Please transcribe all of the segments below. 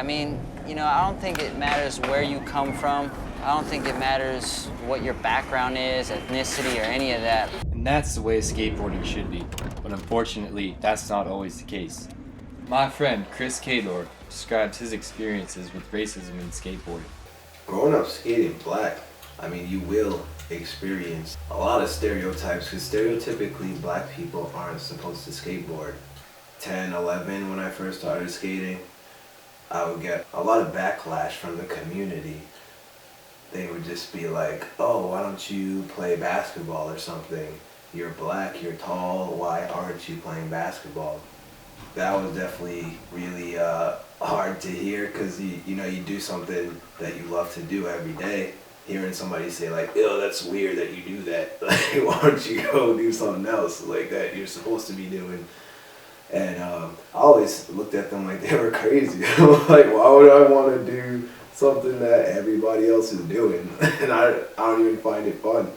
I mean, I don't think it matters where you come from. I don't think it matters what your background is, ethnicity, or any of that. And that's the way skateboarding should be. But unfortunately, that's not always the case. My friend Chris Caidor describes his experiences with racism in skateboarding. Growing up skating black, I mean, you will experience a lot of stereotypes because stereotypically black people aren't supposed to skateboard. 10, 11, when I first started skating, I would get a lot of backlash from the community. They would just be like, oh, why don't you play basketball or something? You're black, you're tall, why aren't you playing basketball? That was definitely really hard to hear because you do something that you love to do every day. Hearing somebody say like, ew, that's weird that you do that. Like, why don't you go do something else like that you're supposed to be doing? And I always looked at them like they were crazy. Like, why would I want to do something that everybody else is doing? And I don't even find it fun.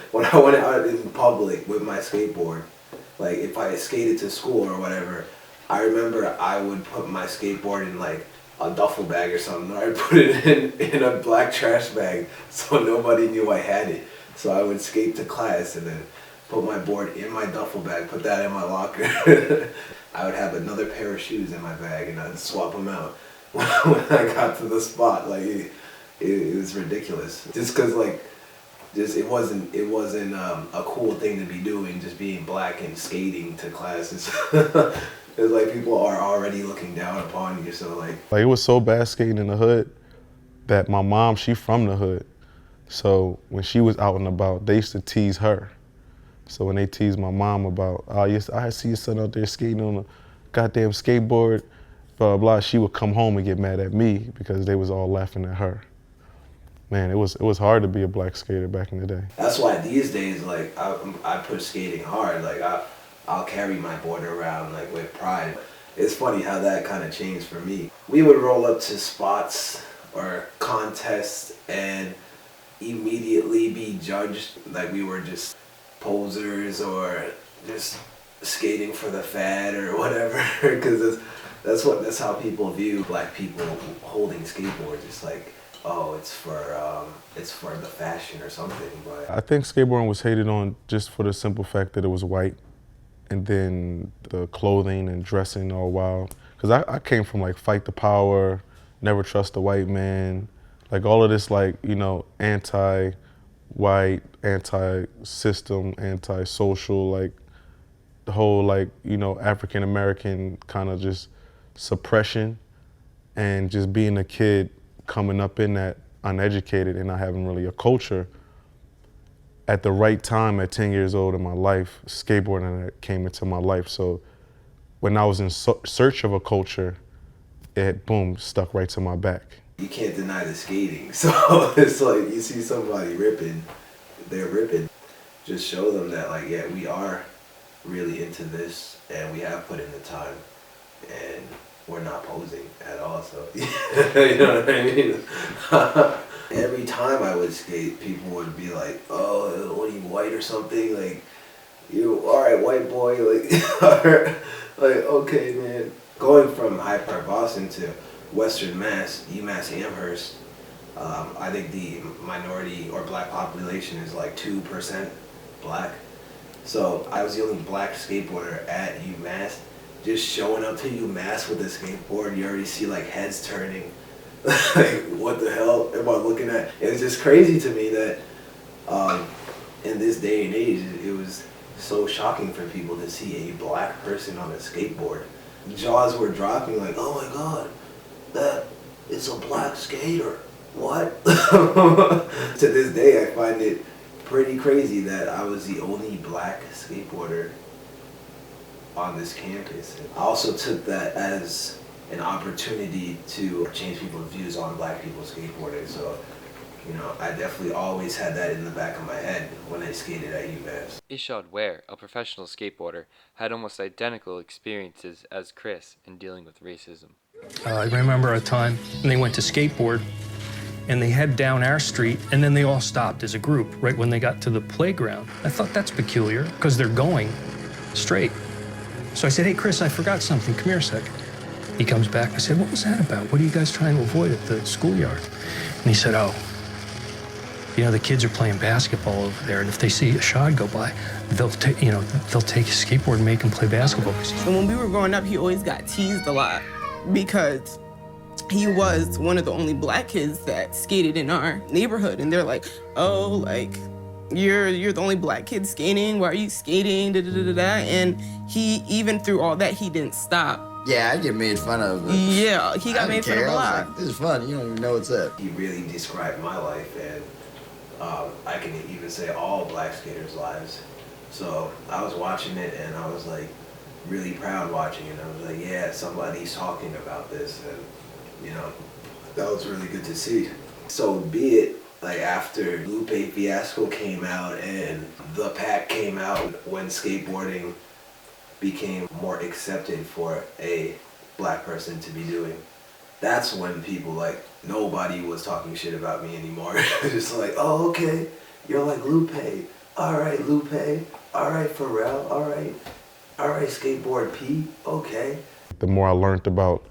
When I went out in public with my skateboard, like if I skated to school or whatever, I remember I would put my skateboard in like a duffel bag or something. Or I'd put it in a black trash bag so nobody knew I had it. So I would skate to class and then put my board in my duffel bag, put that in my locker. I would have another pair of shoes in my bag and I'd swap them out when I got to the spot. Like it was ridiculous. Just cause like, it wasn't a cool thing to be doing, just being black and skating to classes. It's like people are already looking down upon you, so like it was so bad skating in the hood that my mom, she from the hood. So when she was out and about, they used to tease her. So when they teased my mom about, oh, I see your son out there skating on a goddamn skateboard, blah, blah, she would come home and get mad at me because they was all laughing at her. Man, it was hard to be a black skater back in the day. That's why these days, like, I push skating hard. Like, I'll carry my board around, like, with pride. It's funny how that kind of changed for me. We would roll up to spots or contests and immediately be judged like we were just posers or just skating for the fad or whatever. Because that's how people view black people holding skateboards. It's like, oh, it's for the fashion or something. But I think skateboarding was hated on just for the simple fact that it was white, and then the clothing and dressing all wild. Because I came from like fight the power, never trust a white man, like all of this like, anti-white, anti-system, anti-social, like the whole like, African-American kind of just suppression, and just being a kid coming up in that uneducated and not having really a culture. At the right time, at 10 years old in my life, skateboarding came into my life. So when I was in search of a culture, it, boom, stuck right to my back. You can't deny the skating. So it's like you see somebody ripping, they're ripping. Just show them that like, yeah, we are really into this and we have put in the time and we're not posing at all. So, you know what I mean? Every time I would skate, people would be like, oh, what are you, white or something? Like, you, all right, white boy, like, like, okay, man. Going from Hyde Park, Boston to Western Mass, UMass Amherst, I think the minority or black population is like 2% black. So I was the only black skateboarder at UMass. Just showing up to UMass with a skateboard, you already see like heads turning. Like, what the hell am I looking at? It's just crazy to me that in this day and age, it was so shocking for people to see a black person on a skateboard. Jaws were dropping like, oh my God, that is a black skater. What? To this day, I find it pretty crazy that I was the only black skateboarder on this campus. I also took that as an opportunity to change people's views on black people skateboarding. So, I definitely always had that in the back of my head when I skated at UMass. Ishad Ware, a professional skateboarder, had almost identical experiences as Chris in dealing with racism. I remember a time when they went to skateboard and they head down our street and then they all stopped as a group right when they got to the playground. I thought that's peculiar because they're going straight. So I said, hey, Chris, I forgot something. Come here a sec. He comes back. I said, what was that about? What are you guys trying to avoid at the schoolyard? And he said, oh, you know, the kids are playing basketball over there, and if they see a shot go by, they'll take a skateboard and make them play basketball. And when we were growing up, he always got teased a lot because he was one of the only black kids that skated in our neighborhood, and they're like, oh, like, you're the only black kid skating. Why are you skating? Da, da, da, da, da. And he, even through all that, he didn't stop. Yeah, I get made fun of. Yeah, he got made fun of a lot. Like, this is fun. You don't even know what's up. He really described my life, and I can even say all black skaters' lives. So I was watching it, and I was like really proud watching it. I was like, yeah, somebody's talking about this, and you know, that was really good to see. So be it, like after Lupe Fiasco came out and The Pack came out, when skateboarding became more accepted for a black person to be doing, that's when people, like, nobody was talking shit about me anymore. Just like, oh, okay, you're like Lupe. All right, Lupe. All right, Pharrell. All right, Skateboard P. Okay. The more I learned about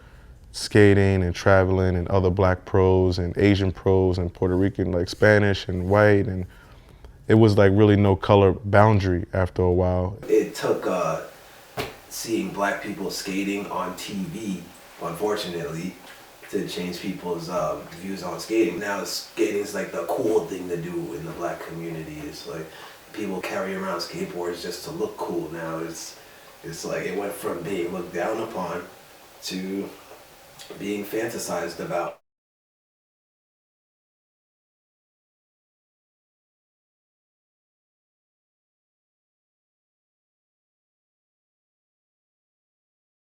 skating and traveling and other black pros and Asian pros and Puerto Rican, like Spanish and white, and it was like really no color boundary after a while. It took seeing black people skating on TV, unfortunately, to change people's views on skating. Now skating is like the cool thing to do in the black community. It's like people carry around skateboards just to look cool now. It's like it went from being looked down upon to being fantasized about.